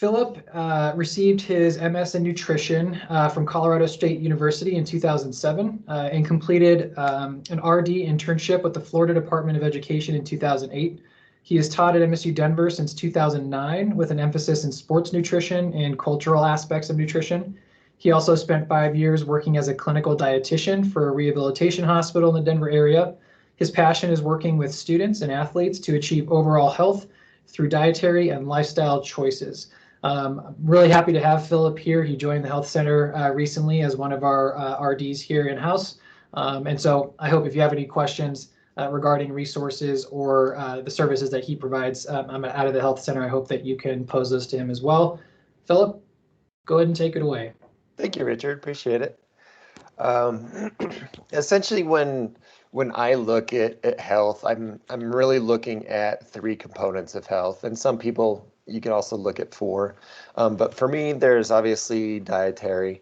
Philip received his MS in nutrition from Colorado State University in 2007 and completed an RD internship with the Florida Department of Education in 2008. He has taught at MSU Denver since 2009 with an emphasis in sports nutrition and cultural aspects of nutrition. He also spent 5 years working as a clinical dietitian for a rehabilitation hospital in the Denver area. His passion is working with students and athletes to achieve overall health through dietary and lifestyle choices. I'm really happy to have Philip here. He joined the health center recently as one of our RDs here in-house. And so I hope if you have any questions regarding resources or the services that he provides out of the health center, I hope that you can pose those to him as well. Philip, go ahead and take it away. Thank you, Richard. Appreciate it. Essentially, when I look at health, I'm really looking at three components of health, and some people you can also look at four. But for me, there's obviously dietary,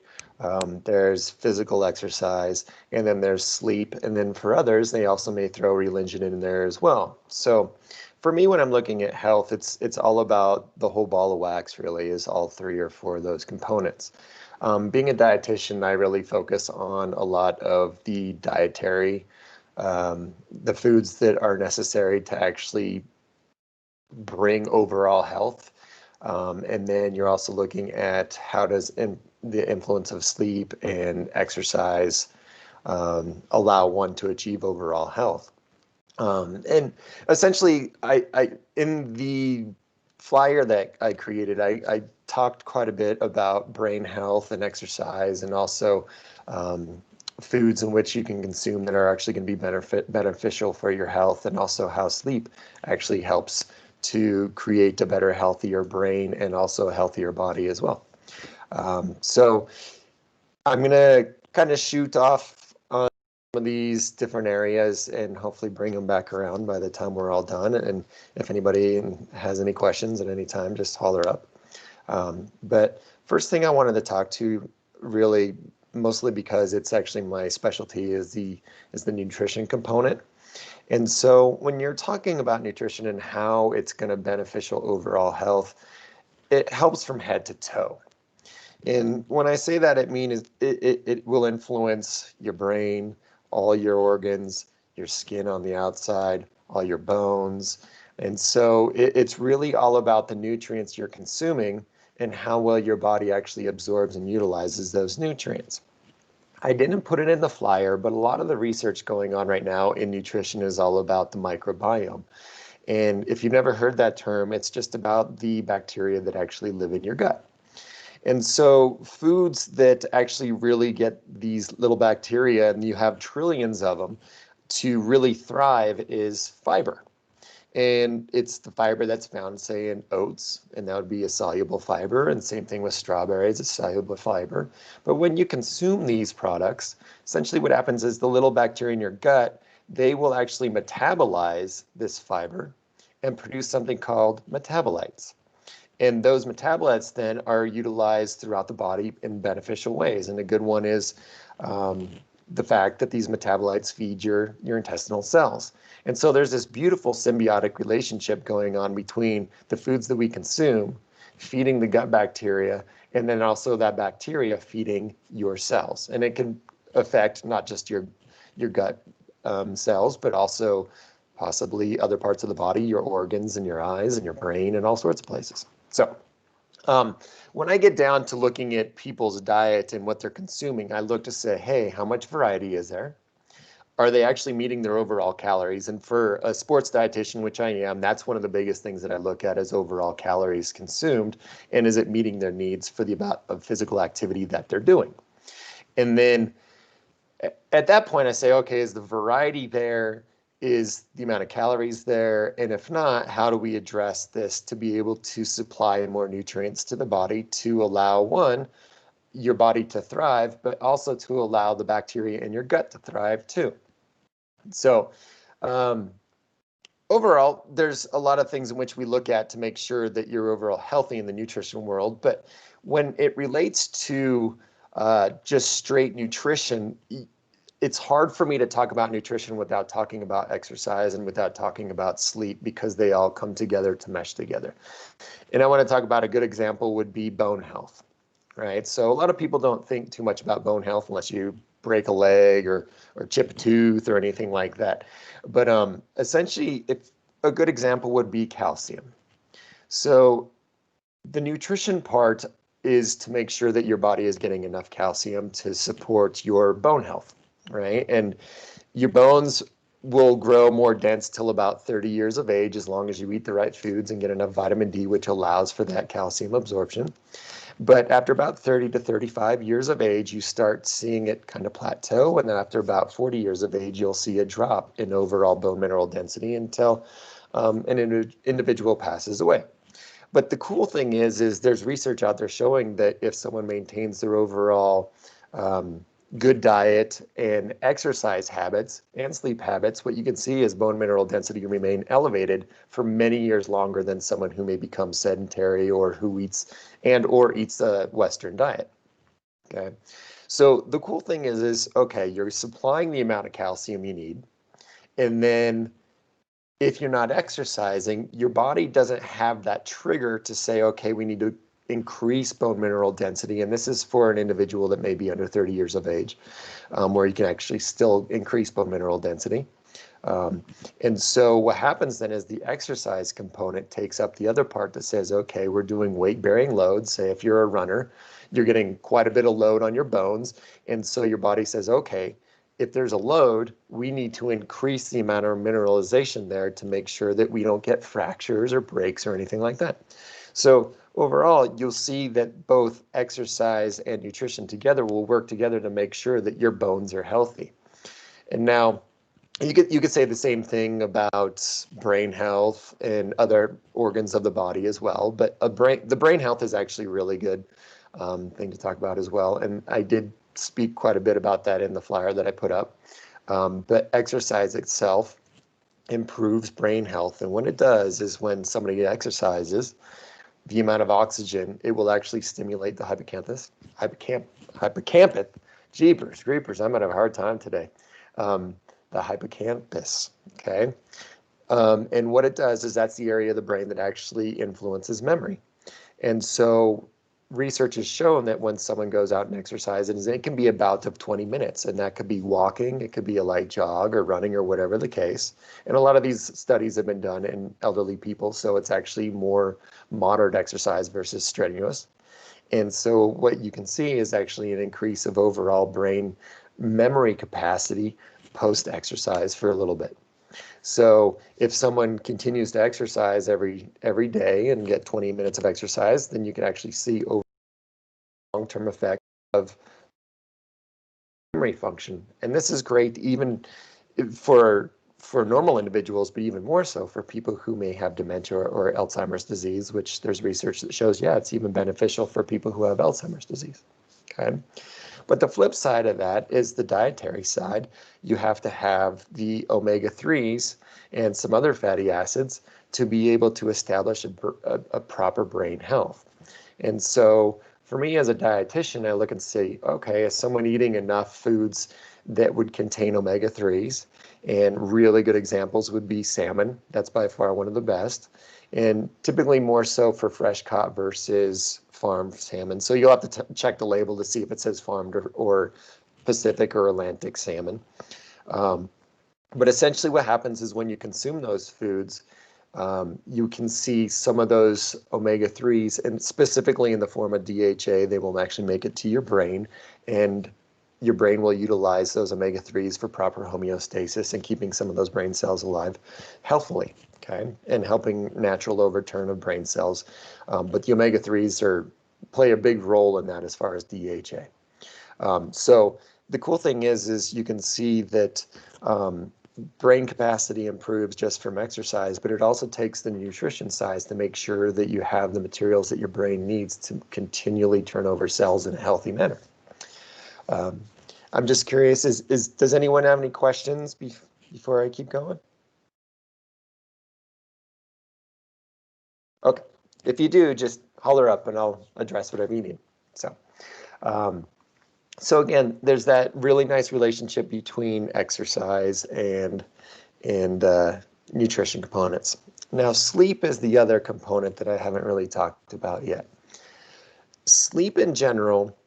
there's physical exercise, and then there's sleep. And then for others, they also may throw religion in there as well. So for me, when I'm looking at health, it's all about the whole ball of wax, really, is all three or four of those components. Being a dietitian, I really focus on a lot of the dietary, the foods that are necessary to actually bring overall health. And then you're also looking at how does the influence of sleep and exercise allow one to achieve overall health. And essentially, I in the flyer that I created, I talked quite a bit about brain health and exercise, and also foods in which you can consume that are actually going to be beneficial for your health, and also how sleep actually helps to create a better, healthier brain and also a healthier body as well. So I'm going to kind of shoot off on some of these different areas and hopefully bring them back around by the time we're all done. And if anybody has any questions at any time, just holler up. But first thing I wanted to talk to, really mostly because it's actually my specialty, is the nutrition component. And so when you're talking about nutrition and how it's going to beneficial overall health, it helps from head to toe. And when I say that, it means it will influence your brain, all your organs, your skin on the outside, all your bones. And so it's really all about the nutrients you're consuming and how well your body actually absorbs and utilizes those nutrients. I didn't put it in the flyer, but a lot of the research going on right now in nutrition is all about the microbiome. And if you've never heard that term, it's just about the bacteria that actually live in your gut. And so foods that actually really get these little bacteria, and you have trillions of them, to really thrive is fiber. And it's the fiber that's found, say, in oats, and that would be a soluble fiber, and same thing with strawberries, a soluble fiber. But when you consume these products, essentially what happens is the little bacteria in your gut, they will actually metabolize this fiber and produce something called metabolites. And those metabolites then are utilized throughout the body in beneficial ways. And a good one is the fact that these metabolites feed your intestinal cells. And so there's this beautiful symbiotic relationship going on between the foods that we consume, feeding the gut bacteria, and then also that bacteria feeding your cells. And it can affect not just your gut cells, but also possibly other parts of the body, your organs and your eyes and your brain and all sorts of places. So when I get down to looking at people's diet and what they're consuming, I look to say, hey, how much variety is there? Are they actually meeting their overall calories? And for a sports dietitian, which I am, that's one of the biggest things that I look at is overall calories consumed, and is it meeting their needs for the amount of physical activity that they're doing? And then at that point, I say, okay, is the variety there? Is the amount of calories there? And if not, how do we address this to be able to supply more nutrients to the body to allow, one, your body to thrive, but also to allow the bacteria in your gut to thrive too? So overall, there's a lot of things in which we look at to make sure that you're overall healthy in the nutrition world. But when it relates to just straight nutrition, it's hard for me to talk about nutrition without talking about exercise and without talking about sleep, because they all come together to mesh together. And I want to talk about a good example would be bone health, right? So a lot of people don't think too much about bone health unless you break a leg or chip a tooth or anything like that. But essentially, if a good example would be calcium. So the nutrition part is to make sure that your body is getting enough calcium to support your bone health, right? And your bones will grow more dense till about 30 years of age, as long as you eat the right foods and get enough vitamin D, which allows for that calcium absorption. But after about 30 to 35 years of age, you start seeing it kind of plateau. And then after about 40 years of age, you'll see a drop in overall bone mineral density until an individual passes away. But the cool thing is there's research out there showing that if someone maintains their overall good diet and exercise habits and sleep habits, what you can see is bone mineral density remain elevated for many years longer than someone who may become sedentary or who eats a Western diet. Okay. So the cool thing is okay, you're supplying the amount of calcium you need, and then if you're not exercising, your body doesn't have that trigger to say, okay, we need to increase bone mineral density. And this is for an individual that may be under 30 years of age, where you can actually still increase bone mineral density. And so what happens then is the exercise component takes up the other part that says, okay, we're doing weight-bearing loads. Say if you're a runner, you're getting quite a bit of load on your bones. And so your body says, okay, if there's a load, we need to increase the amount of mineralization there to make sure that we don't get fractures or breaks or anything like that. So overall, you'll see that both exercise and nutrition together will work together to make sure that your bones are healthy. And now, you could say the same thing about brain health and other organs of the body as well, but the brain health is actually really good thing to talk about as well. And I did speak quite a bit about that in the flyer that I put up. But exercise itself improves brain health, and what it does is when somebody exercises, the amount of oxygen, it will actually stimulate the hippocampus. Jeepers, creepers, I'm gonna have a hard time today. The hippocampus, okay? And what it does is that's the area of the brain that actually influences memory. And so research has shown that when someone goes out and exercises, it can be a bout of 20 minutes, and that could be walking, it could be a light jog or running or whatever the case. And a lot of these studies have been done in elderly people, so it's actually more moderate exercise versus strenuous. And so what you can see is actually an increase of overall brain memory capacity post-exercise for a little bit. So if someone continues to exercise every day and get 20 minutes of exercise, then you can actually see over long-term effect of memory function. And this is great even for normal individuals, but even more so for people who may have dementia or Alzheimer's disease, which there's research that shows, yeah, it's even beneficial for people who have Alzheimer's disease. Okay. But the flip side of that is the dietary side. You have to have the omega-3s and some other fatty acids to be able to establish a proper brain health. And so for me as a dietitian, I look and say, okay, is someone eating enough foods that would contain omega-3s? And really good examples would be salmon. That's by far one of the best. And typically more so for fresh caught versus farmed salmon. So you'll have to check the label to see if it says farmed or Pacific or Atlantic salmon. But essentially what happens is when you consume those foods, you can see some of those omega-3s, and specifically in the form of DHA, they will actually make it to your brain, and your brain will utilize those omega-3s for proper homeostasis and keeping some of those brain cells alive healthfully, okay, and helping natural overturn of brain cells. But the omega-3s play a big role in that as far as DHA. So the cool thing is you can see that brain capacity improves just from exercise, but it also takes the nutrition side to make sure that you have the materials that your brain needs to continually turn over cells in a healthy manner. I'm just curious, does anyone have any questions before I keep going? Okay, if you do, just holler up and I'll address whatever you need. So, So again, there's that really nice relationship between exercise and nutrition components. Now, sleep is the other component that I haven't really talked about yet. Sleep in general,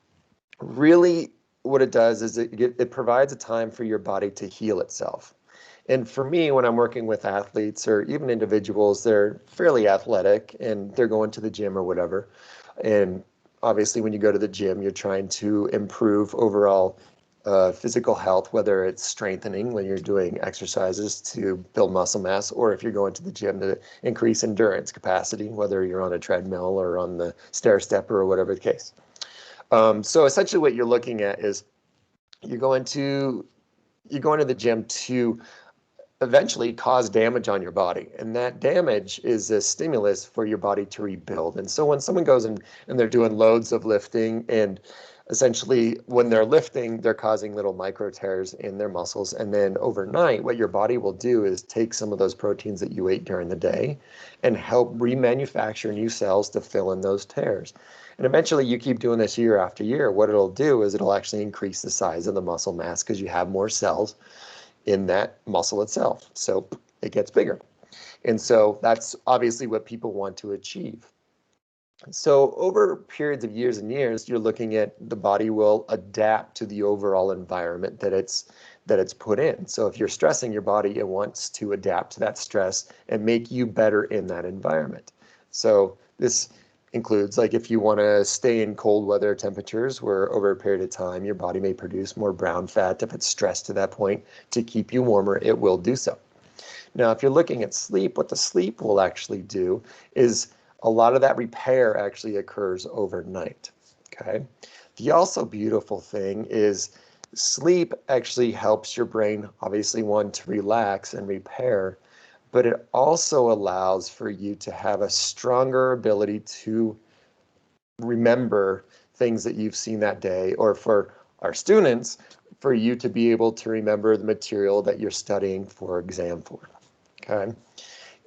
really what it does is it provides a time for your body to heal itself. And for me, when I'm working with athletes or even individuals, they're fairly athletic and they're going to the gym or whatever. And obviously, when you go to the gym, you're trying to improve overall physical health, whether it's strengthening when you're doing exercises to build muscle mass, or if you're going to the gym to increase endurance capacity, whether you're on a treadmill or on the stair stepper or whatever the case. So essentially, what you're looking at is you're going to the gym to eventually cause damage on your body. And that damage is a stimulus for your body to rebuild. And so when someone goes and they're doing loads of lifting, and essentially when they're lifting, they're causing little micro tears in their muscles. And then overnight, what your body will do is take some of those proteins that you ate during the day and help remanufacture new cells to fill in those tears. And eventually you keep doing this year after year. What it'll do is it'll actually increase the size of the muscle mass because you have more cells in that muscle itself. So it gets bigger. And so that's obviously what people want to achieve. So over periods of years and years, you're looking at the body will adapt to the overall environment that it's put in. So if you're stressing your body, it wants to adapt to that stress and make you better in that environment. So this includes, like, if you want to stay in cold weather temperatures where over a period of time your body may produce more brown fat. If it's stressed to that point to keep you warmer, it will do so. Now, if you're looking at sleep, what the sleep will actually do is a lot of that repair actually occurs overnight. Okay. The also beautiful thing is sleep actually helps your brain, obviously, one, to relax and repair, but it also allows for you to have a stronger ability to remember things that you've seen that day, or for our students, for you to be able to remember the material that you're studying for exam for. Okay.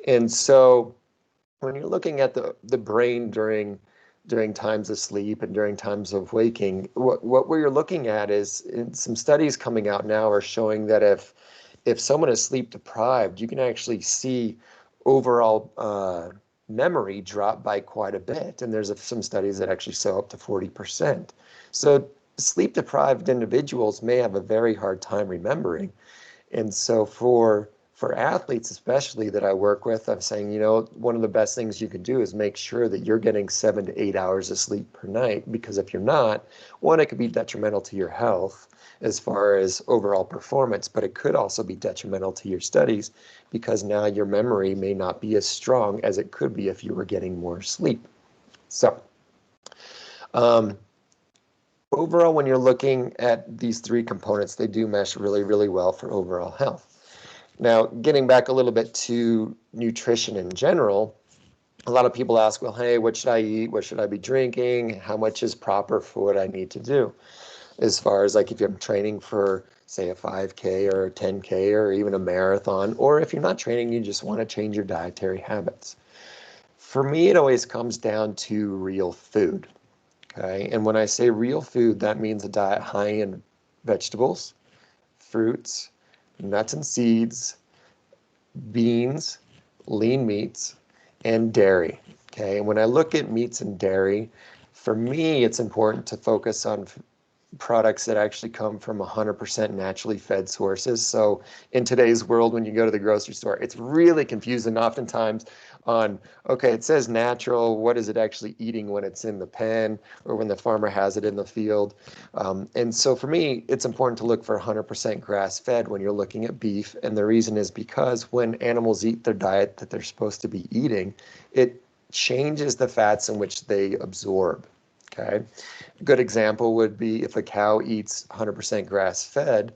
And so when you're looking at the brain during times of sleep and during times of waking, what we're looking at is, some studies coming out now are showing that if someone is sleep deprived, you can actually see overall memory drop by quite a bit. And there's some studies that actually show up to 40%. So sleep deprived individuals may have a very hard time remembering. And so for athletes, especially that I work with, I'm saying, one of the best things you can do is make sure that you're getting 7 to 8 hours of sleep per night, because if you're not, one, it could be detrimental to your health as far as overall performance, but it could also be detrimental to your studies because now your memory may not be as strong as it could be if you were getting more sleep. So, overall, when you're looking at these three components, they do mesh really, really well for overall health. Now, getting back a little bit to nutrition in general, a lot of people ask, well, hey, what should I eat? What should I be drinking? How much is proper for what I need to do? As far as, like, if you're training for, say, a 5K or a 10K or even a marathon, or if you're not training, you just want to change your dietary habits. For me, it always comes down to real food. Okay. And when I say real food, that means a diet high in vegetables, fruits, nuts and seeds, beans, lean meats, and dairy. Okay. And when I look at meats and dairy, for me, it's important to focus on products that actually come from 100% naturally fed sources. So in today's world, when you go to the grocery store, it's really confusing oftentimes on, okay, it says natural, what is it actually eating when it's in the pen or when the farmer has it in the field? And so for me, it's important to look for 100% grass-fed when you're looking at beef. And the reason is because when animals eat their diet that they're supposed to be eating, it changes the fats in which they absorb. Okay. A good example would be if a cow eats 100% grass-fed,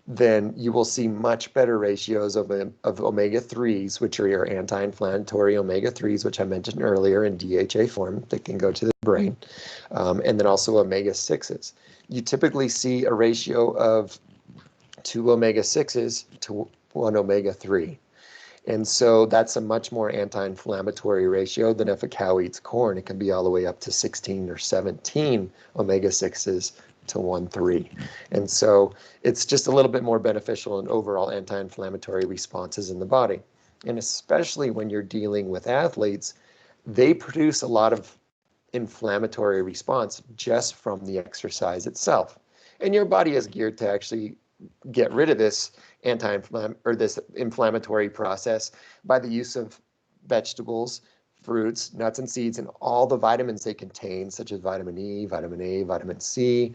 then you will see much better ratios of omega-3s, which are your anti-inflammatory omega-3s, which I mentioned earlier, in DHA form that can go to the brain, and then also omega-6s. You typically see a ratio of 2 omega-6s to 1 omega-3. And so that's a much more anti-inflammatory ratio than if a cow eats corn. It can be all the way up to 16 or 17 omega-6s to 1.3. And so it's just a little bit more beneficial in overall anti-inflammatory responses in the body. And especially when you're dealing with athletes, they produce a lot of inflammatory response just from the exercise itself. And your body is geared to actually get rid of this this inflammatory process by the use of vegetables, fruits, nuts, and seeds, and all the vitamins they contain, such as vitamin E, vitamin A, vitamin C,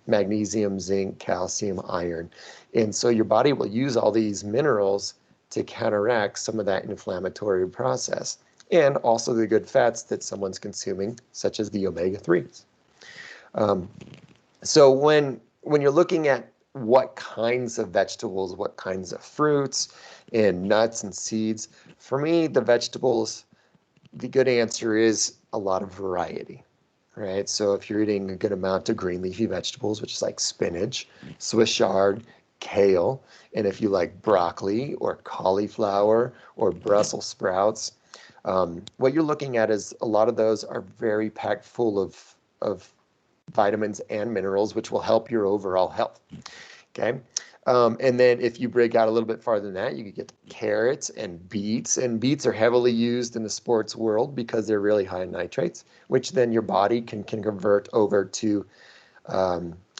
magnesium, zinc, calcium, iron. And so your body will use all these minerals to counteract some of that inflammatory process, and also the good fats that someone's consuming, such as the omega-3s. So when you're looking at what kinds of vegetables, what kinds of fruits and nuts and seeds, for me, the vegetables, the good answer is a lot of variety, right? So if you're eating a good amount of green leafy vegetables, which is like spinach, Swiss chard, kale, and if you like broccoli or cauliflower or Brussels sprouts, what you're looking at is a lot of those are very packed full of vitamins and minerals, which will help your overall health. Okay. And then if you break out a little bit farther than that, you could get carrots and beets. And beets are heavily used in the sports world because they're really high in nitrates, which then your body can convert over to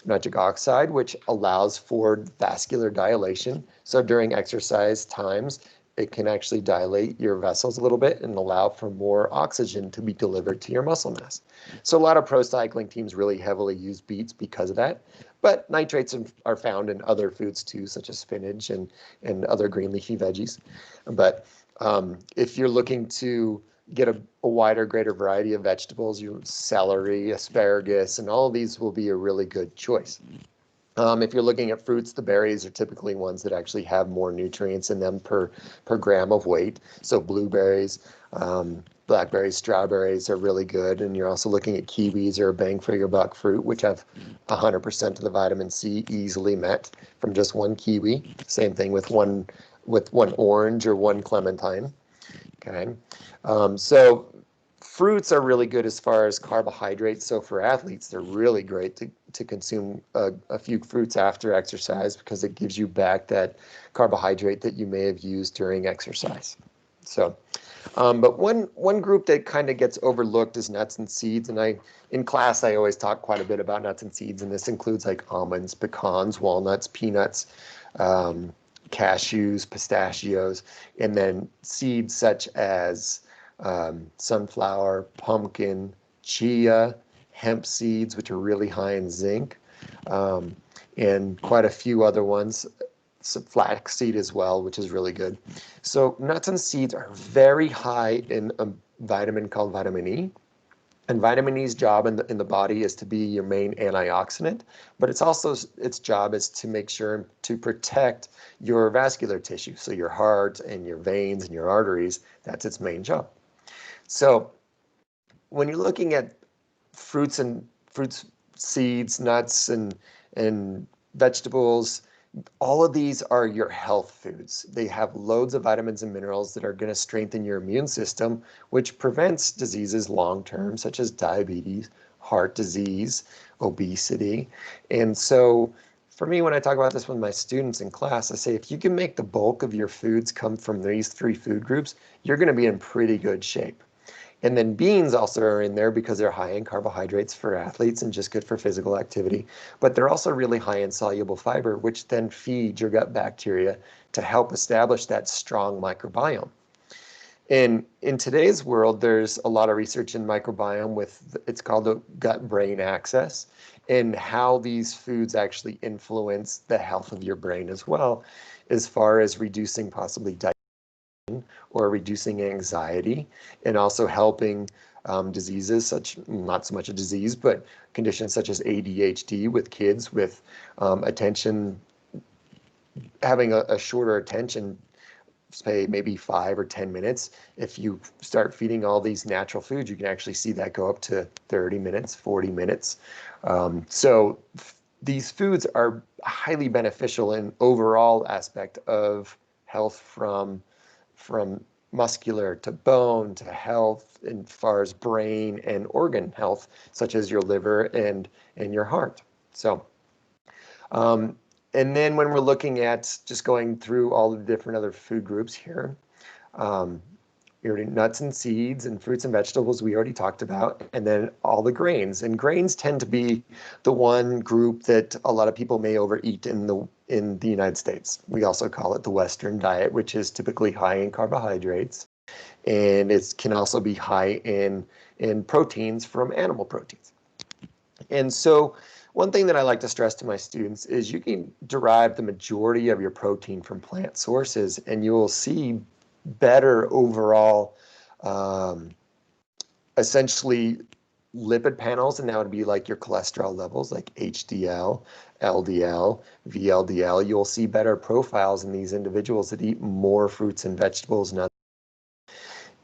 nitric oxide, which allows for vascular dilation. So during exercise times, it can actually dilate your vessels a little bit and allow for more oxygen to be delivered to your muscle mass. So a lot of pro cycling teams really heavily use beets because of that. But nitrates are found in other foods too, such as spinach and other green leafy veggies. But if you're looking to get a wider, greater variety of vegetables, celery, asparagus, and all of these will be a really good choice. If you're looking at fruits, the berries are typically ones that actually have more nutrients in them per gram of weight. So blueberries, blackberries, strawberries are really good. And you're also looking at kiwis or a bang for your buck fruit, which have 100% of the vitamin C easily met from just one kiwi. Same thing with one orange or one clementine. Okay, so fruits are really good as far as carbohydrates. So for athletes, they're really great to consume a few fruits after exercise because it gives you back that carbohydrate that you may have used during exercise. So, but one group that kind of gets overlooked is nuts and seeds. And in class, I always talk quite a bit about nuts and seeds, and this includes like almonds, pecans, walnuts, peanuts, cashews, pistachios, and then seeds such as sunflower, pumpkin, chia, hemp seeds, which are really high in zinc, and quite a few other ones, some flaxseed as well, which is really good. So nuts and seeds are very high in a vitamin called vitamin E. And vitamin E's job in the body is to be your main antioxidant, but its job is to make sure to protect your vascular tissue, so your heart and your veins and your arteries. That's its main job. So when you're looking at fruits, seeds, nuts, and vegetables, all of these are your health foods. They have loads of vitamins and minerals that are going to strengthen your immune system, which prevents diseases long term, such as diabetes, heart disease, obesity. And so for me, when I talk about this with my students in class, I say if you can make the bulk of your foods come from these 3 food groups, you're going to be in pretty good shape. And then beans also are in there because they're high in carbohydrates for athletes and just good for physical activity. But they're also really high in soluble fiber, which then feeds your gut bacteria to help establish that strong microbiome. And in today's world, there's a lot of research in microbiome it's called the gut-brain axis, and how these foods actually influence the health of your brain as well, as far as reducing possibly or reducing anxiety, and also helping diseases not so much a disease, but conditions such as ADHD with kids with attention, having a shorter attention, say maybe 5 or 10 minutes. If you start feeding all these natural foods, you can actually see that go up to 30 minutes, 40 minutes. So these foods are highly beneficial in overall aspect of health from muscular to bone to health as far as brain and organ health, such as your liver and your heart. So, and then when we're looking at just going through all the different other food groups here, nuts and seeds and fruits and vegetables we already talked about, and then all the grains. And grains tend to be the one group that a lot of people may overeat in the United States. We also call it the Western diet, which is typically high in carbohydrates, and it can also be high in proteins from animal proteins. And so one thing that I like to stress to my students is you can derive the majority of your protein from plant sources, and you will see better overall, essentially lipid panels, and that would be like your cholesterol levels, like HDL, LDL, VLDL. You'll see better profiles in these individuals that eat more fruits and vegetables, nuts,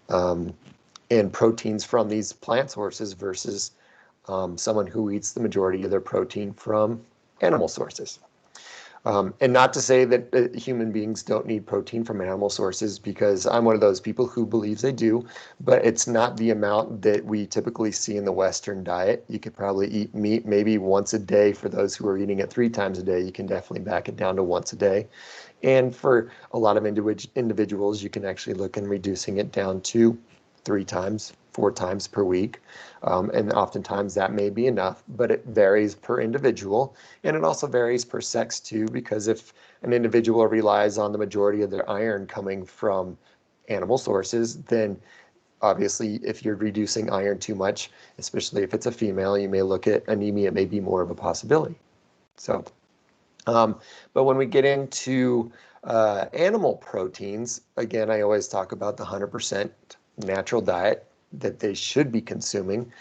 and proteins from these plant sources versus someone who eats the majority of their protein from animal sources. And not to say that human beings don't need protein from animal sources, because I'm one of those people who believes they do, but it's not the amount that we typically see in the Western diet. You could probably eat meat maybe once a day. For those who are eating it 3 times a day, you can definitely back it down to once a day. And for a lot of individuals, you can actually look in reducing it down to 3 times, 4 times per week. And oftentimes that may be enough, but it varies per individual. And it also varies per sex too, because if an individual relies on the majority of their iron coming from animal sources, then obviously if you're reducing iron too much, especially if it's a female, you may look at anemia may be more of a possibility. So, but when we get into animal proteins, again, I always talk about the 100% natural diet that they should be consuming,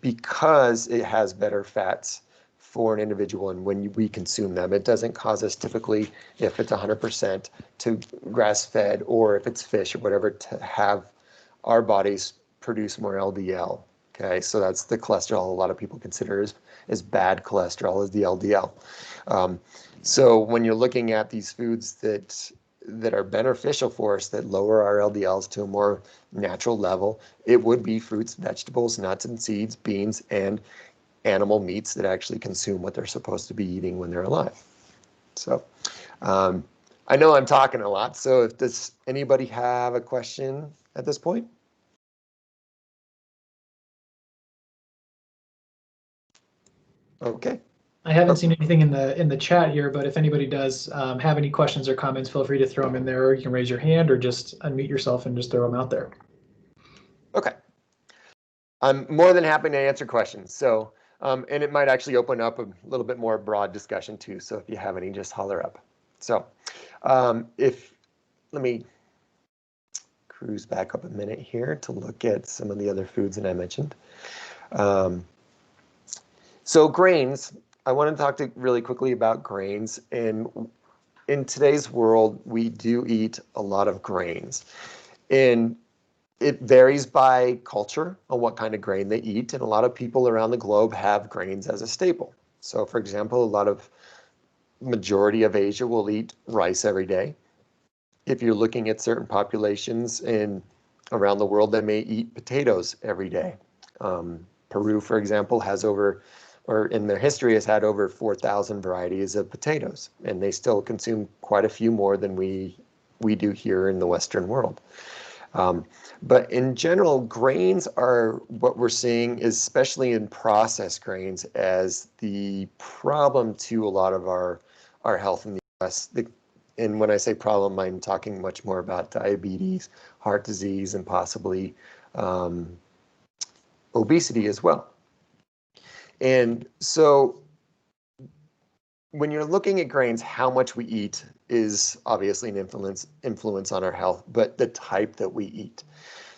because it has better fats for an individual. And when we consume them, it doesn't cause us typically, if it's 100% to grass-fed, or if it's fish or whatever, to have our bodies produce more LDL. Okay, so that's the cholesterol a lot of people consider as bad cholesterol, is the LDL. So when you're looking at these foods that are beneficial for us, that lower our LDLs to a more natural level, it would be fruits, vegetables, nuts and seeds, beans, and animal meats that actually consume what they're supposed to be eating when they're alive. So I know I'm talking a lot, so does anybody have a question at this point? Okay. I haven't seen anything in the chat here, but if anybody does have any questions or comments, feel free to throw them in there. You can raise your hand or just unmute yourself and just throw them out there. Okay. I'm more than happy to answer questions. So, and it might actually open up a little bit more broad discussion too. So if you have any, just holler up. So let me cruise back up a minute here to look at some of the other foods that I mentioned. So grains, I want to talk really quickly about grains. And in today's world, we do eat a lot of grains. And it varies by culture on what kind of grain they eat. And a lot of people around the globe have grains as a staple. So for example, majority of Asia will eat rice every day. If you're looking at certain populations around the world, they may eat potatoes every day. Peru, for example, in their history, has had over 4,000 varieties of potatoes, and they still consume quite a few more than we do here in the Western world. But in general, grains are what we're seeing, especially in processed grains, as the problem to a lot of our health in the U.S. And when I say problem, I'm talking much more about diabetes, heart disease, and possibly obesity as well. And so when you're looking at grains, how much we eat is obviously an influence on our health, but the type that we eat.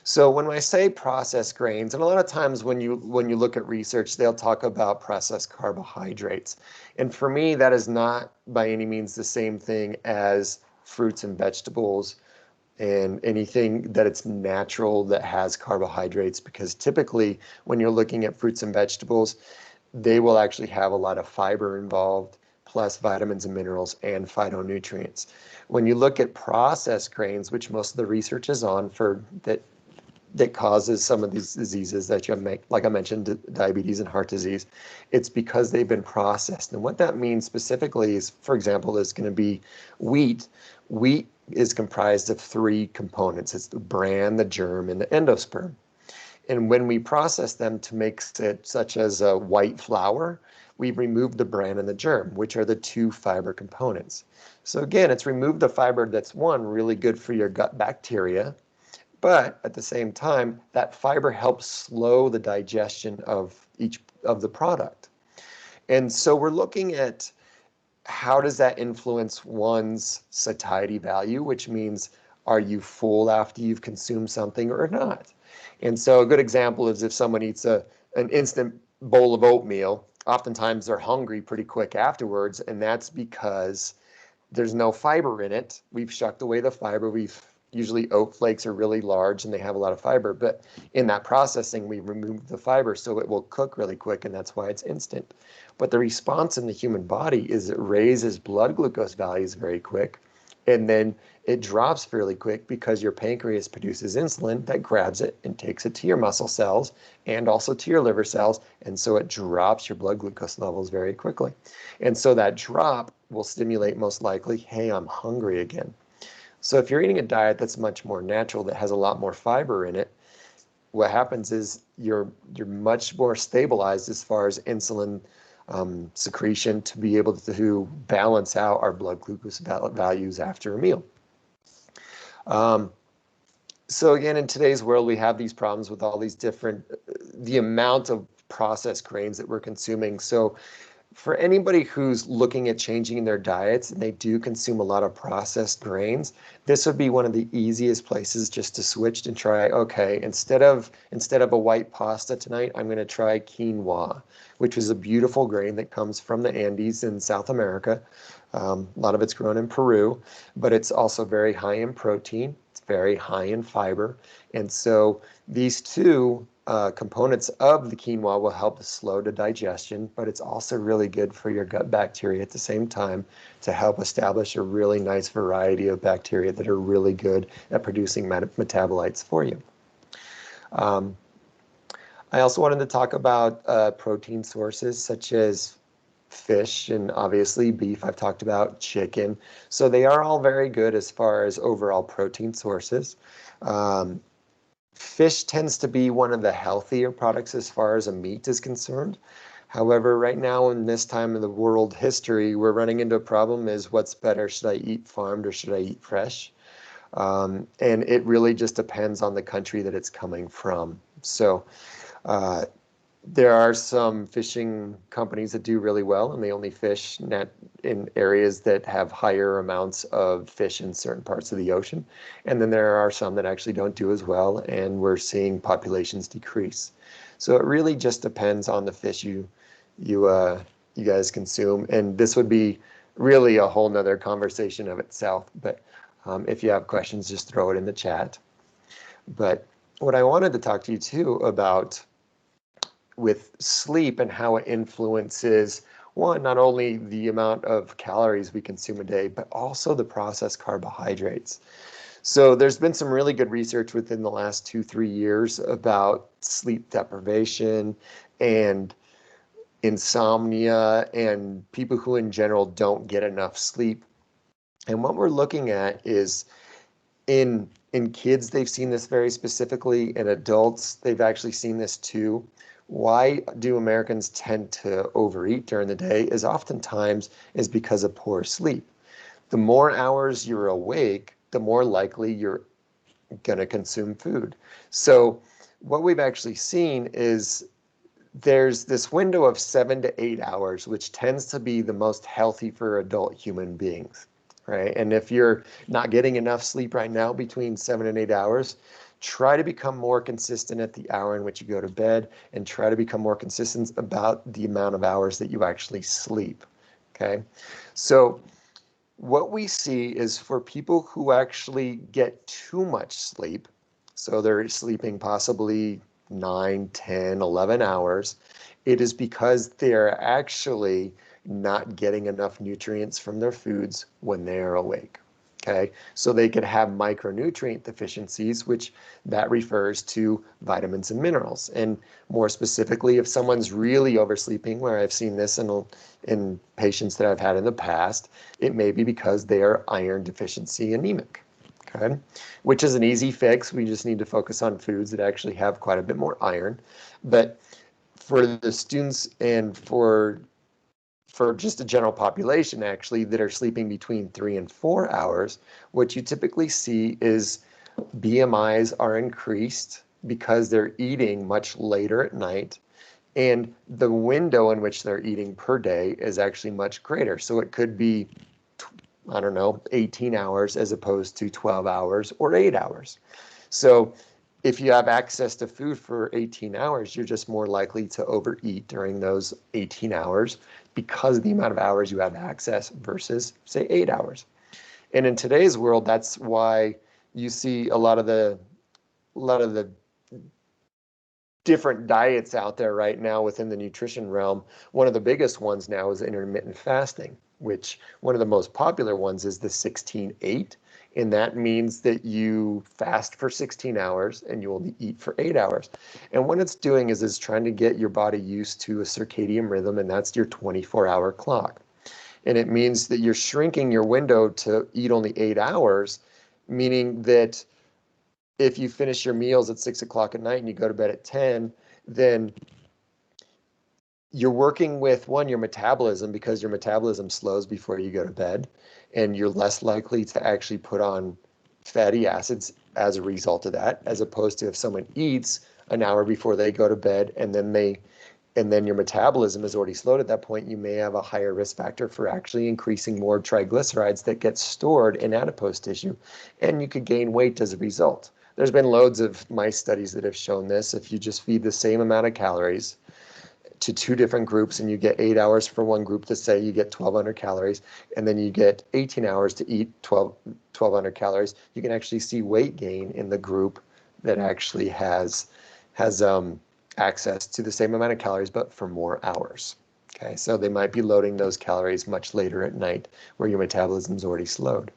So when I say processed grains, and a lot of times when you look at research, they'll talk about processed carbohydrates. And for me, that is not by any means the same thing as fruits and vegetables and anything that it's natural that has carbohydrates, because typically when you're looking at fruits and vegetables, they will actually have a lot of fiber involved, plus vitamins and minerals and phytonutrients. When you look at processed grains, which most of the research is on for that that causes some of these diseases that you make, like I mentioned, diabetes and heart disease. It's because they've been processed. And what that means specifically is, for example, is going to be wheat. Wheat is comprised of three components. It's the bran, the germ, and the endosperm. And when we process them to make it such as a white flour, we remove the bran and the germ, which are the two fiber components. So again, it's removed the fiber that's one, really good for your gut bacteria, but at the same time, that fiber helps slow the digestion of each of the product. And so we're looking at how does that influence one's satiety value, which means are you full after you've consumed something or not? And so a good example is if someone eats an instant bowl of oatmeal, oftentimes they're hungry pretty quick afterwards, and that's because there's no fiber in it. We've shucked away the fiber. Usually oat flakes are really large and they have a lot of fiber, but in that processing, we remove the fiber so it will cook really quick, and that's why it's instant. But the response in the human body is it raises blood glucose values very quick, and then it drops fairly quick because your pancreas produces insulin that grabs it and takes it to your muscle cells and also to your liver cells, and so it drops your blood glucose levels very quickly. And so that drop will stimulate most likely, hey, I'm hungry again. So if you're eating a diet that's much more natural, that has a lot more fiber in it, what happens is you're much more stabilized as far as insulin secretion to be able to balance out our blood glucose values after a meal. So again, in today's world, we have these problems with all these different, the amount of processed grains that we're consuming. So for anybody who's looking at changing their diets and they do consume a lot of processed grains, this would be one of the easiest places just to switch and try, okay, instead of a white pasta tonight, I'm going to try quinoa, which is a beautiful grain that comes from the Andes in South America. A lot of it's grown in Peru, but it's also very high in protein. It's very high in fiber. And so these two components of the quinoa will help slow the digestion, but it's also really good for your gut bacteria at the same time to help establish a really nice variety of bacteria that are really good at producing metabolites for you. I also wanted to talk about protein sources such as fish and obviously beef. I've talked about chicken. So they are all very good as far as overall protein sources. Fish tends to be one of the healthier products as far as a meat is concerned. However, right now in this time of the world history, we're running into a problem is what's better, should I eat farmed or should I eat fresh? And it really just depends on the country that it's coming from. So there are some fishing companies that do really well and they only fish net in areas that have higher amounts of fish in certain parts of the ocean. And then there are some that actually don't do as well, and we're seeing populations decrease. So it really just depends on the fish you guys consume. And this would be really a whole nother conversation of itself. But if you have questions, just throw it in the chat. But what I wanted to talk to you too about with sleep and how it influences, one, not only the amount of calories we consume a day, but also the processed carbohydrates. So there's been some really good research within the last 2-3 years about sleep deprivation and insomnia and people who in general don't get enough sleep. And what we're looking at is in kids, they've seen this very specifically. In adults, they've actually seen this too. Why do Americans tend to overeat during the day is oftentimes is because of poor sleep. The more hours you're awake, the more likely you're going to consume food. So what we've actually seen is there's this window of 7 to 8 hours, which tends to be the most healthy for adult human beings, right? And if you're not getting enough sleep right now between 7 and 8 hours, try to become more consistent at the hour in which you go to bed and try to become more consistent about the amount of hours that you actually sleep, okay? So what we see is for people who actually get too much sleep, so they're sleeping possibly 9, 10, 11 hours, it is because they're actually not getting enough nutrients from their foods when they are awake. Okay, so they could have micronutrient deficiencies, which that refers to vitamins and minerals. And more specifically, if someone's really oversleeping, where I've seen this in patients that I've had in the past, it may be because they are iron deficiency anemic. Okay, which is an easy fix. We just need to focus on foods that actually have quite a bit more iron. But for the students and for just a general population actually that are sleeping between 3 and 4 hours, what you typically see is BMIs are increased because they're eating much later at night, and the window in which they're eating per day is actually much greater. So it could be, I don't know, 18 hours as opposed to 12 hours or 8 hours. So if you have access to food for 18 hours, you're just more likely to overeat during those 18 hours because of the amount of hours you have access versus, say, 8 hours. And in today's world, that's why you see a lot of the different diets out there right now within the nutrition realm. One of the biggest ones now is intermittent fasting, which one of the most popular ones is the 16-8. And that means that you fast for 16 hours and you only eat for 8 hours. And what it's doing is it's trying to get your body used to a circadian rhythm, and that's your 24-hour clock. And it means that you're shrinking your window to eat only 8 hours, meaning that if you finish your meals at 6 o'clock at night and you go to bed at 10, then you're working with your metabolism, because your metabolism slows before you go to bed, and you're less likely to actually put on fatty acids as a result of that, as opposed to if someone eats an hour before they go to bed and then your metabolism is already slowed at that point, you may have a higher risk factor for actually increasing more triglycerides that get stored in adipose tissue, and you could gain weight as a result. There's been loads of mice studies that have shown this. If you just feed the same amount of calories to two different groups and you get 8 hours for one group to say you get 1,200 calories, and then you get 18 hours to eat 1,200 calories, you can actually see weight gain in the group that actually has access to the same amount of calories, but for more hours. Okay, so they might be loading those calories much later at night where your metabolism's already slowed.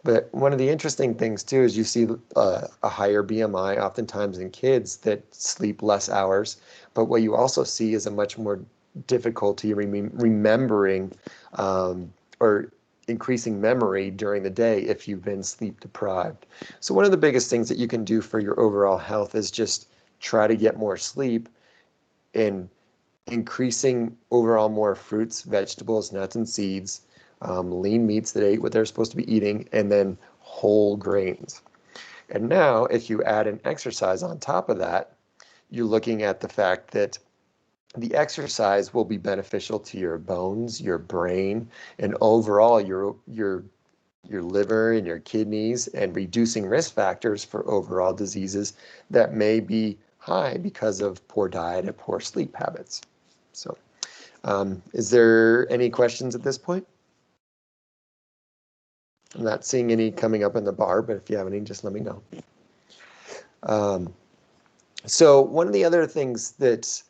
But one of the interesting things too is you see a higher BMI oftentimes in kids that sleep less hours. But what you also see is a much more difficulty remembering or increasing memory during the day if you've been sleep deprived. So one of the biggest things that you can do for your overall health is just try to get more sleep, and increasing overall more fruits, vegetables, nuts, and seeds, lean meats that ate what they're supposed to be eating, and then whole grains. And now, if you add an exercise on top of that, you're looking at the fact that the exercise will be beneficial to your bones, your brain, and overall your liver and your kidneys, and reducing risk factors for overall diseases that may be high because of poor diet and poor sleep habits. So, is there any questions at this point? I'm not seeing any coming up in the bar, but if you have any, just let me know. So one of the other things that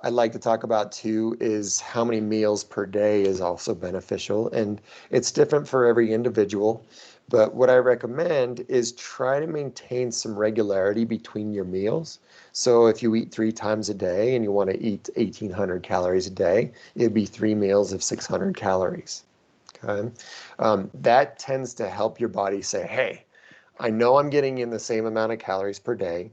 I'd like to talk about too is how many meals per day is also beneficial, and it's different for every individual. But what I recommend is try to maintain some regularity between your meals. So if you eat 3 times a day and you want to eat 1,800 calories a day, it'd be 3 meals of 600 calories. Okay, that tends to help your body say, hey, I know I'm getting in the same amount of calories per day.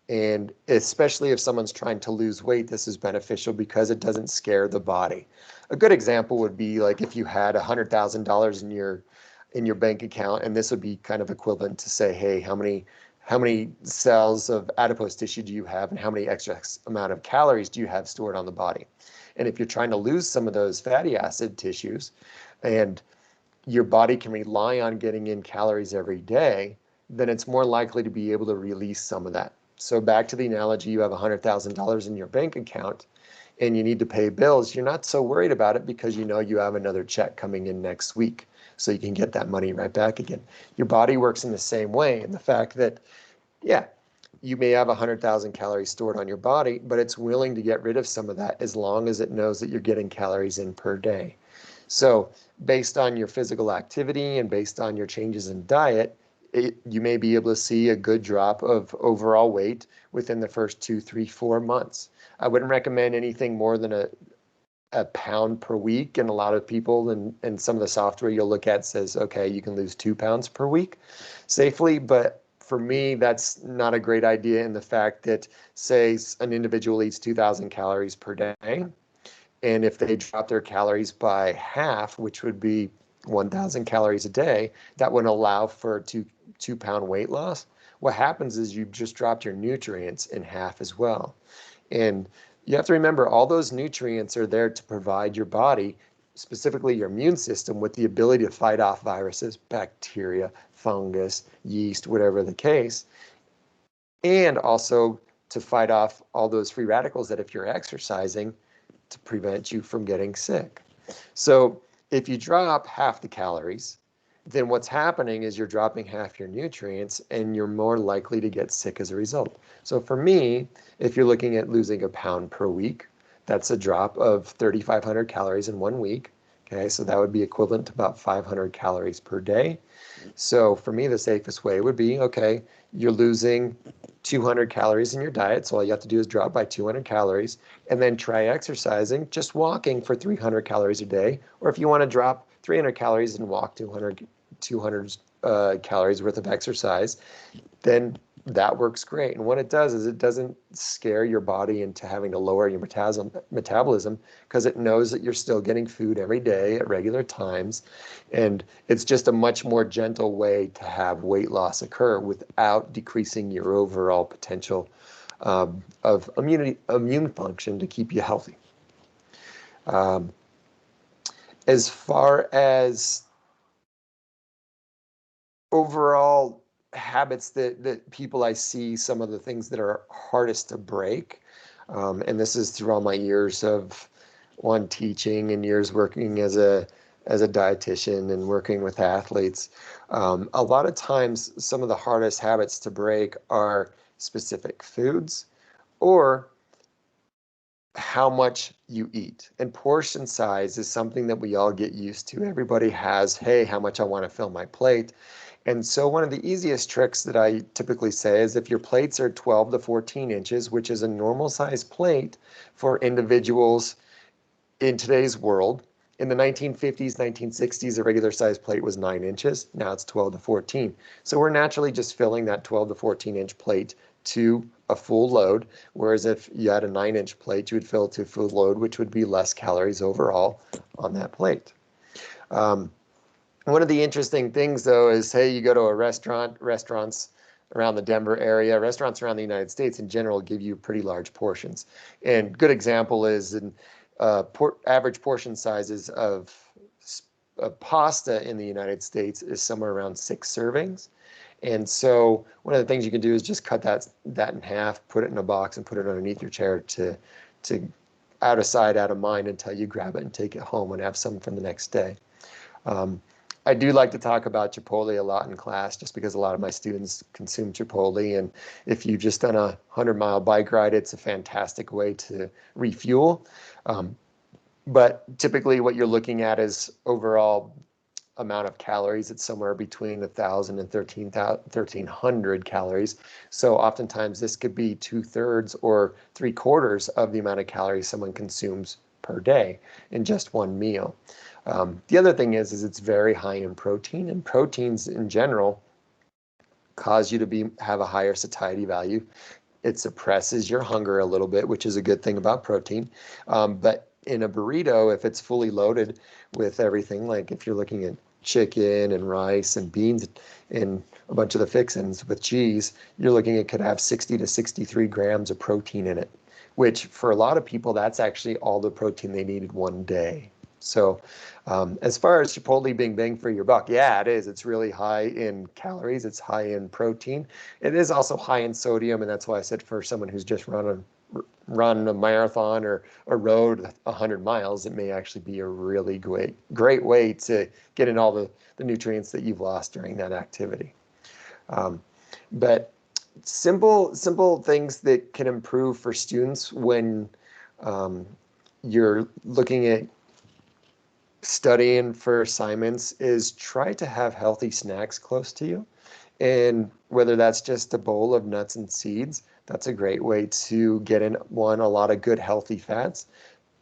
And especially if someone's trying to lose weight, this is beneficial because it doesn't scare the body. A good example would be like if you had $100,000 in your bank account, and this would be kind of equivalent to say, hey, how many cells of adipose tissue do you have, and how many extra amount of calories do you have stored on the body? And if you're trying to lose some of those fatty acid tissues, and your body can rely on getting in calories every day, then it's more likely to be able to release some of that. So back to the analogy, you have $100,000 in your bank account and you need to pay bills. You're not so worried about it because you know you have another check coming in next week, so you can get that money right back again. Your body works in the same way. And the fact that, yeah, you may have 100,000 calories stored on your body, but it's willing to get rid of some of that as long as it knows that you're getting calories in per day. So based on your physical activity and based on your changes in diet, you may be able to see a good drop of overall weight within the first 2, 3, 4 months. I wouldn't recommend anything more than a pound per week. And a lot of people and some of the software you'll look at says, okay, you can lose 2 pounds per week safely. But for me, that's not a great idea in the fact that, say, an individual eats 2,000 calories per day. And if they drop their calories by half, which would be 1,000 calories a day, that would allow for a 2 pound weight loss. What happens is you've just dropped your nutrients in half as well. And you have to remember all those nutrients are there to provide your body, specifically your immune system, with the ability to fight off viruses, bacteria, fungus, yeast, whatever the case, and also to fight off all those free radicals that if you're exercising, to prevent you from getting sick. So if you drop half the calories, then what's happening is you're dropping half your nutrients and you're more likely to get sick as a result. So for me, if you're looking at losing a pound per week, that's a drop of 3,500 calories in 1 week. Okay, so that would be equivalent to about 500 calories per day. So for me, the safest way would be, okay, you're losing 200 calories in your diet. So all you have to do is drop by 200 calories and then try exercising, just walking for 300 calories a day. Or if you want to drop 300 calories and walk 200 calories worth of exercise, then that works great. And what it does is it doesn't scare your body into having to lower your metabolism because it knows that you're still getting food every day at regular times. And it's just a much more gentle way to have weight loss occur without decreasing your overall potential of immune function to keep you healthy. As far as overall habits that people I see, some of the things that are hardest to break, and this is through all my years of teaching and years working as a dietitian and working with athletes. A lot of times, some of the hardest habits to break are specific foods or how much you eat. And portion size is something that we all get used to. Everybody has, hey, how much I want to fill my plate. And so one of the easiest tricks that I typically say is if your plates are 12 to 14 inches, which is a normal size plate for individuals in today's world. In the 1950s, 1960s, a regular size plate was 9 inches. Now it's 12 to 14. So we're naturally just filling that 12 to 14 inch plate to a full load. Whereas if you had a 9-inch plate, you would fill to full load, which would be less calories overall on that plate. One of the interesting things, though, is, hey, you go to a restaurants around the Denver area, restaurants around the United States in general give you pretty large portions. And good example is in average portion sizes of pasta in the United States is somewhere around 6 servings. And so one of the things you can do is just cut that in half, put it in a box, and put it underneath your chair to out of sight, out of mind until you grab it and take it home and have some for the next day. I do like to talk about Chipotle a lot in class just because a lot of my students consume Chipotle. And if you've just done a 100-mile bike ride, it's a fantastic way to refuel. But typically what you're looking at is overall amount of calories. It's somewhere between 1,000 and 1,300 calories. So oftentimes this could be 2/3 or 3/4 of the amount of calories someone consumes per day in just one meal. The other thing is it's very high in protein, and proteins in general cause you to have a higher satiety value. It suppresses your hunger a little bit, which is a good thing about protein. But in a burrito, if it's fully loaded with everything, like if you're looking at chicken and rice and beans and a bunch of the fixins with cheese, you're looking at could have 60 to 63 grams of protein in it, which for a lot of people, that's actually all the protein they needed one day. So as far as Chipotle being bang for your buck, yeah, it is. It's really high in calories. It's high in protein. It is also high in sodium, and that's why I said for someone who's just run a marathon or rode 100 miles, it may actually be a really great way to get in all the nutrients that you've lost during that activity. But simple things that can improve for students when you're looking at studying for assignments is try to have healthy snacks close to you. And whether that's just a bowl of nuts and seeds, that's a great way to get in one, a lot of good healthy fats,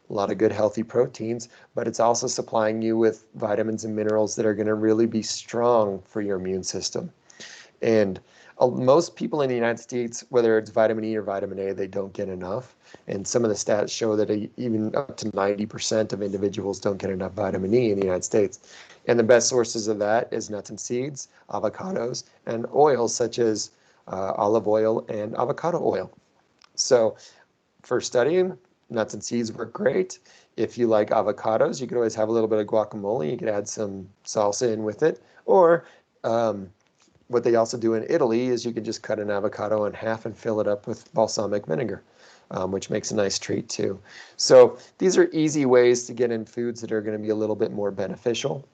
a lot of good healthy proteins, but it's also supplying you with vitamins and minerals that are going to really be strong for your immune system. And most people in the United States, whether it's vitamin E or vitamin A, they don't get enough. And some of the stats show that even up to 90% of individuals don't get enough vitamin E in the United States. And the best sources of that is nuts and seeds, avocados, and oils such as olive oil and avocado oil. So for studying, nuts and seeds work great. If you like avocados, you could always have a little bit of guacamole. You could add some salsa in with it. Or what they also do in Italy is you can just cut an avocado in half and fill it up with balsamic vinegar, which makes a nice treat too. So these are easy ways to get in foods that are going to be a little bit more beneficial.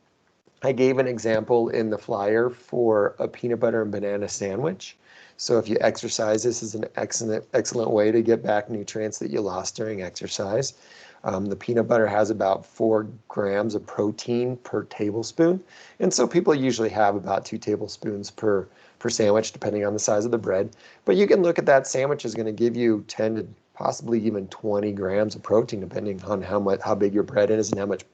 I gave an example in the flyer for a peanut butter and banana sandwich. So if you exercise, this is an excellent way to get back nutrients that you lost during exercise. The peanut butter has about 4 grams of protein per tablespoon. And so people usually have about 2 tablespoons per sandwich, depending on the size of the bread. But you can look at that sandwich is going to give you 10 to possibly even 20 grams of protein, depending on how big your bread is and how much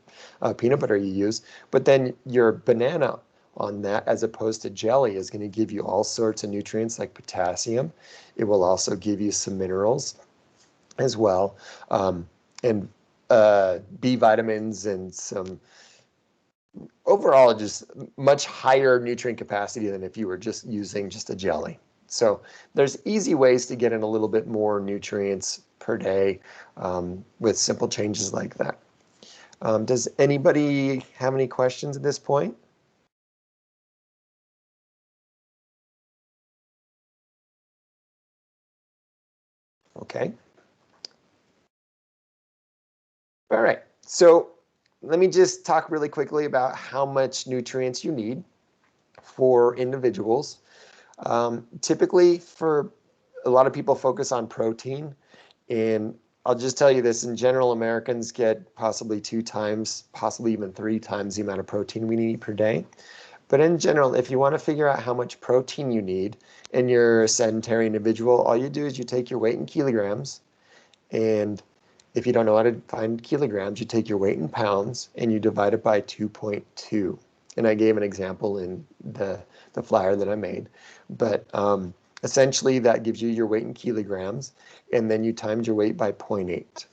peanut butter you use. But then your banana on that, as opposed to jelly, is going to give you all sorts of nutrients like potassium. It will also give you some minerals as well, and B vitamins and some overall just much higher nutrient capacity than if you were just using just a jelly. So there's easy ways to get in a little bit more nutrients per day with simple changes like that. Does anybody have any questions at this point? Okay. All right. So let me just talk really quickly about how much nutrients you need for individuals. Typically, for a lot of people focus on protein, and I'll just tell you this, in general, Americans get possibly 2 times, possibly even 3 times the amount of protein we need per day. But in general, if you want to figure out how much protein you need and you're a sedentary individual, all you do is you take your weight in kilograms, and if you don't know how to find kilograms, you take your weight in pounds and you divide it by 2.2. And I gave an example in the flyer that I made. But essentially, that gives you your weight in kilograms, and then you times your weight by 0.8.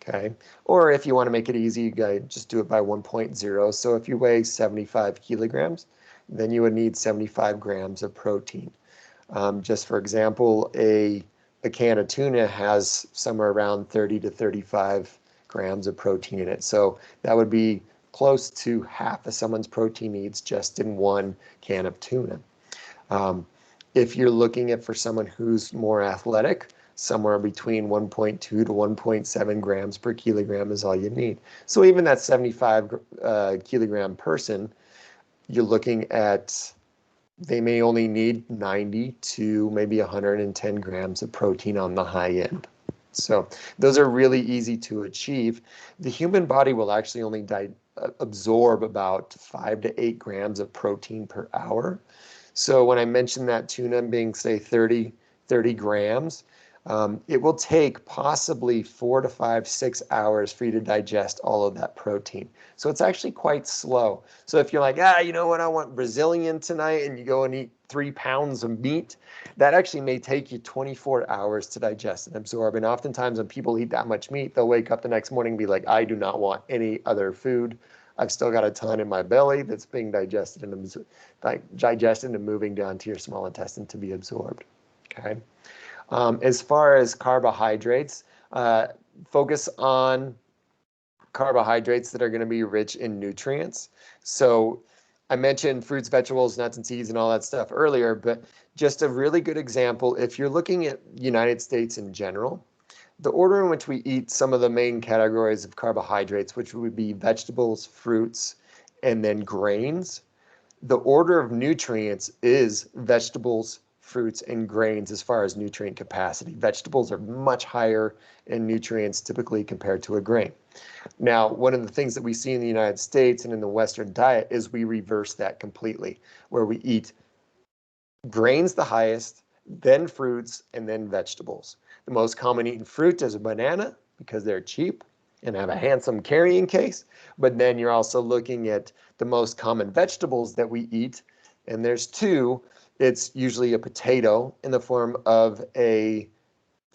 Okay. Or if you want to make it easy, you gotta just do it by 1.0. So if you weigh 75 kilograms, then you would need 75 grams of protein. Just for example, a can of tuna has somewhere around 30 to 35 grams of protein in it. So that would be close to half of someone's protein needs just in one can of tuna. If you're looking at for someone who's more athletic, somewhere between 1.2 to 1.7 grams per kilogram is all you need. So even that 75 kilogram person, you're looking at, they may only need 90 to maybe 110 grams of protein on the high end. So those are really easy to achieve. The human body will actually only absorb about 5 to 8 grams of protein per hour. So when I mentioned that tuna being, say, 30 grams, it will take possibly 4 to 5, 6 hours for you to digest all of that protein. So it's actually quite slow. So if you're like, you know what, I want Brazilian tonight, and you go and eat 3 pounds of meat, that actually may take you 24 hours to digest and absorb. And oftentimes when people eat that much meat, they'll wake up the next morning and be like, I do not want any other food. I've still got a ton in my belly that's being digested and moving down to your small intestine to be absorbed. Okay. As far as carbohydrates, focus on carbohydrates that are going to be rich in nutrients. So I mentioned fruits, vegetables, nuts, and seeds and all that stuff earlier, but just a really good example, if you're looking at United States in general, the order in which we eat some of the main categories of carbohydrates, which would be vegetables, fruits, and then grains, the order of nutrients is vegetables, fruits, and grains as far as nutrient capacity. Vegetables are much higher in nutrients typically compared to a grain. Now, one of the things that we see in the United States and in the Western diet is we reverse that completely, where we eat grains the highest, then fruits, and then vegetables. The most common eaten fruit is a banana because they're cheap and have a handsome carrying case. But then you're also looking at the most common vegetables that we eat, and there's two. It's usually a potato in the form of a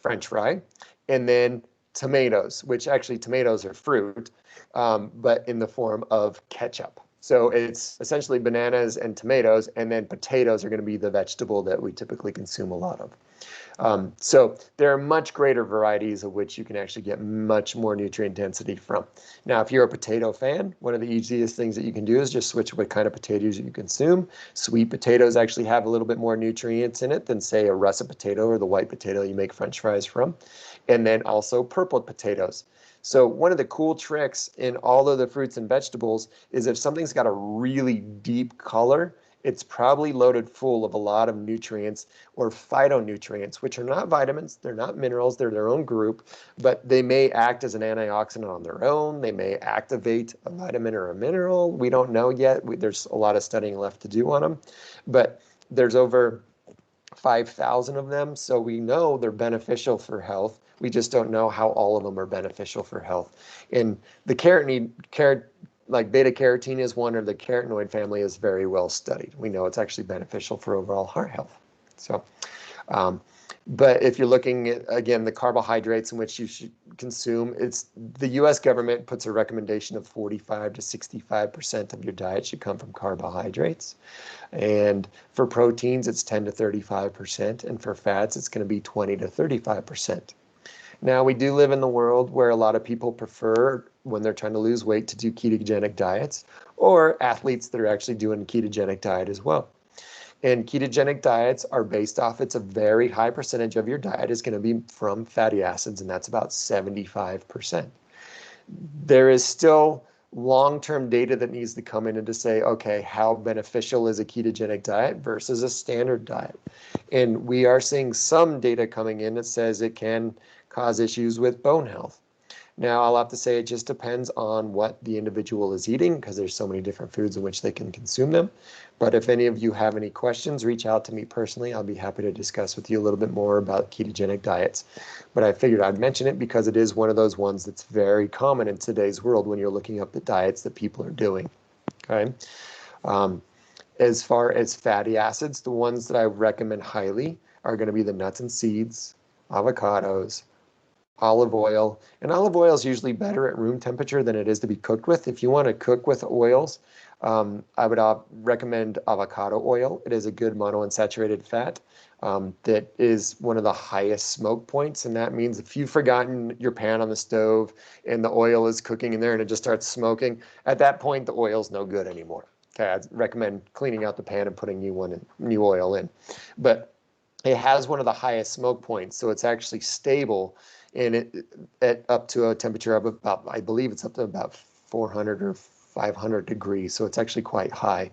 French fry, and then tomatoes, which actually tomatoes are fruit, but in the form of ketchup. So it's essentially bananas and tomatoes, and then potatoes are going to be the vegetable that we typically consume a lot of. So there are much greater varieties of which you can actually get much more nutrient density from. Now, if you're a potato fan, one of the easiest things that you can do is just switch what kind of potatoes you consume. Sweet potatoes actually have a little bit more nutrients in it than, say, a russet potato or the white potato you make French fries from. And then also purple potatoes. So one of the cool tricks in all of the fruits and vegetables is if something's got a really deep color, it's probably loaded full of a lot of nutrients or phytonutrients, which are not vitamins, they're not minerals, they're their own group, but they may act as an antioxidant on their own. They may activate a vitamin or a mineral. We don't know yet. There's a lot of studying left to do on them, but there's over 5,000 of them, so we know they're beneficial for health. We just don't know how all of them are beneficial for health. And the like beta carotene is one, or the carotenoid family is very well studied. We know it's actually beneficial for overall heart health. So, but if you're looking at, again, the carbohydrates in which you should consume, it's the U.S. government puts a recommendation of 45 to 65% of your diet should come from carbohydrates. And for proteins, it's 10 to 35%. And for fats, it's going to be 20 to 35%. Now, we do live in the world where a lot of people prefer, when they're trying to lose weight, to do ketogenic diets, or athletes that are actually doing a ketogenic diet as well. And ketogenic diets are based off, it's a very high percentage of your diet is going to be from fatty acids, and that's about 75%. There is still long-term data that needs to come in and to say, okay, how beneficial is a ketogenic diet versus a standard diet? And we are seeing some data coming in that says it can cause issues with bone health. Now, I'll have to say it just depends on what the individual is eating, because there's so many different foods in which they can consume them. But if any of you have any questions, reach out to me personally. I'll be happy to discuss with you a little bit more about ketogenic diets. But I figured I'd mention it because it is one of those ones that's very common in today's world when you're looking up the diets that people are doing. Okay. As far as fatty acids, the ones that I recommend highly are going to be the nuts and seeds, avocados, olive oil. And olive oil is usually better at room temperature than it is to be cooked with. If you want to cook with oils, I would recommend avocado oil. It is a good monounsaturated fat that is one of the highest smoke points. And that means if you've forgotten your pan on the stove and the oil is cooking in there and it just starts smoking, at that point, the oil's no good anymore. Okay, I'd recommend cleaning out the pan and putting new oil in. But it has one of the highest smoke points, so it's actually stable, and it at up to a temperature of about, I believe it's up to about 400 or 500 degrees, so it's actually quite high.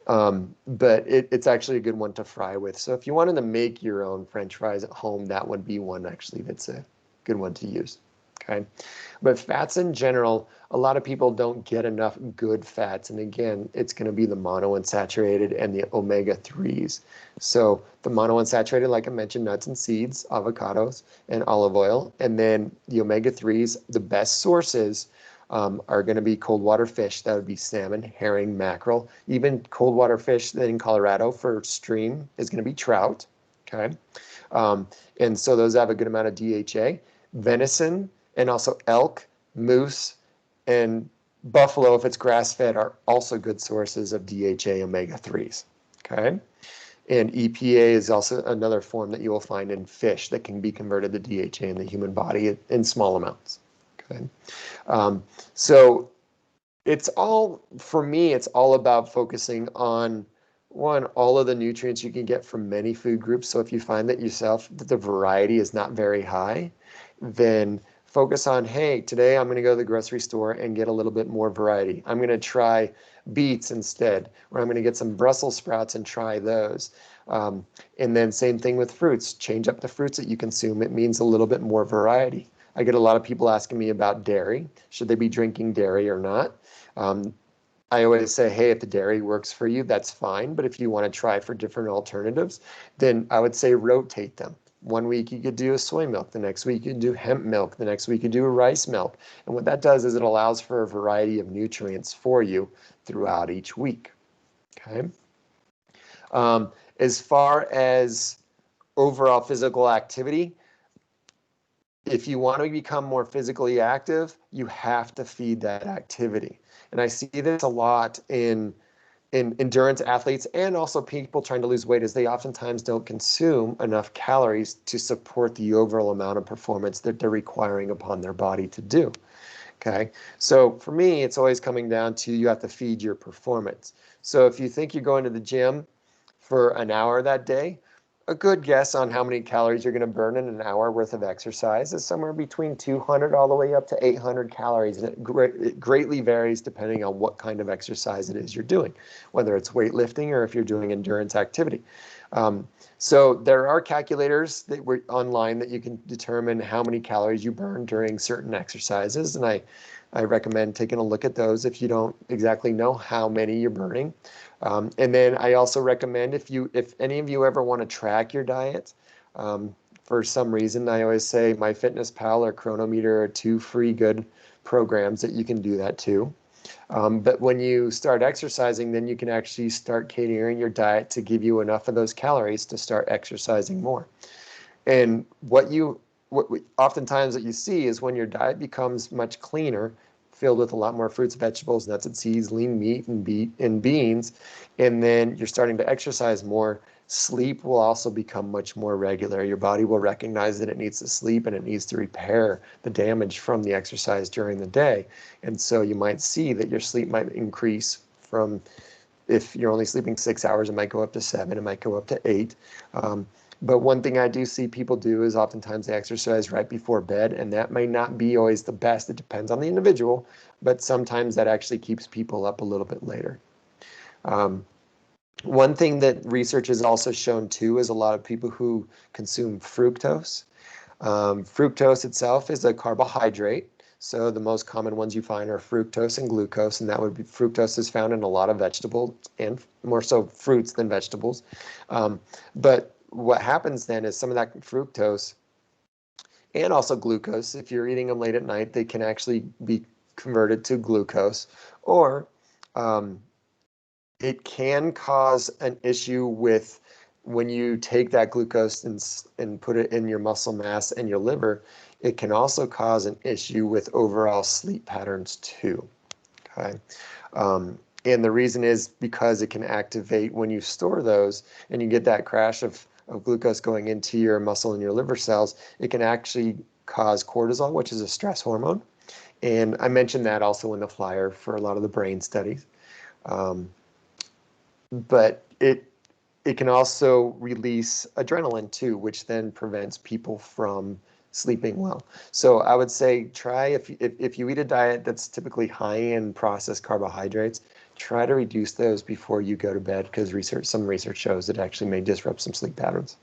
But it's actually a good one to fry with. So if you wanted to make your own French fries at home, that would be one actually that's a good one to use. Okay, but fats in general, a lot of people don't get enough good fats, and again, it's going to be the monounsaturated and the omega-3s. So the monounsaturated, like I mentioned, nuts and seeds, avocados, and olive oil, and then the omega-3s, the best sources are going to be cold water fish. That would be salmon, herring, mackerel. Even cold water fish in Colorado for stream is going to be trout. Okay, and so those have a good amount of DHA. Venison, and also elk, moose, and buffalo, if it's grass-fed, are also good sources of DHA omega-3s. Okay, and EPA is also another form that you will find in fish that can be converted to DHA in the human body in small amounts. Okay, so it's all, for me, it's all about focusing on one, all of the nutrients you can get from many food groups. So if you find that yourself that the variety is not very high, then focus on, hey, today I'm going to go to the grocery store and get a little bit more variety. I'm going to try beets instead, or I'm going to get some Brussels sprouts and try those. And then same thing with fruits. Change up the fruits that you consume. It means a little bit more variety. I get a lot of people asking me about dairy. Should they be drinking dairy or not? I always say, hey, if the dairy works for you, that's fine. But if you want to try for different alternatives, then I would say rotate them. One week you could do a soy milk, the next week you could do hemp milk, the next week you do a rice milk. And what that does is it allows for a variety of nutrients for you throughout each week. Okay. As far as overall physical activity, if you want to become more physically active, you have to feed that activity. And I see this a lot in endurance athletes and also people trying to lose weight, is they oftentimes don't consume enough calories to support the overall amount of performance that they're requiring upon their body to do. Okay, so for me, it's always coming down to you have to feed your performance. So if you think you're going to the gym for an hour that day, a good guess on how many calories you're going to burn in an hour worth of exercise is somewhere between 200 all the way up to 800 calories. And it greatly varies depending on what kind of exercise it is you're doing, whether it's weightlifting or if you're doing endurance activity. So there are calculators that were online that you can determine how many calories you burn during certain exercises. And I recommend taking a look at those if you don't exactly know how many you're burning. And then I also recommend if any of you ever want to track your diet, for some reason, I always say MyFitnessPal or Chronometer are two free good programs that you can do that too. But when you start exercising, then you can actually start catering your diet to give you enough of those calories to start exercising more. And oftentimes what you see is when your diet becomes much cleaner, filled with a lot more fruits, vegetables, nuts and seeds, lean meat and beans, and then you're starting to exercise more, sleep will also become much more regular. Your body will recognize that it needs to sleep and it needs to repair the damage from the exercise during the day. And so you might see that your sleep might increase from, if you're only sleeping 6 hours, it might go up to 7, it might go up to 8. But one thing I do see people do is oftentimes they exercise right before bed, and that may not be always the best. It depends on the individual, but sometimes that actually keeps people up a little bit later. One thing that research has also shown too is a lot of people who consume fructose. Fructose itself is a carbohydrate. So the most common ones you find are fructose and glucose, and that would be fructose is found in a lot of vegetables and more so fruits than vegetables. But what happens then is some of that fructose and also glucose, if you're eating them late at night, they can actually be converted to glucose, or it can cause an issue with when you take that glucose and put it in your muscle mass and your liver, it can also cause an issue with overall sleep patterns too. Okay. And the reason is because it can activate when you store those and you get that crash of glucose going into your muscle and your liver cells, it can actually cause cortisol, which is a stress hormone. And I mentioned that also in the flyer for a lot of the brain studies. But it can also release adrenaline too, which then prevents people from sleeping well. So I would say try, if you eat a diet that's typically high in processed carbohydrates, try to reduce those before you go to bed, because some research shows it actually may disrupt some sleep patterns.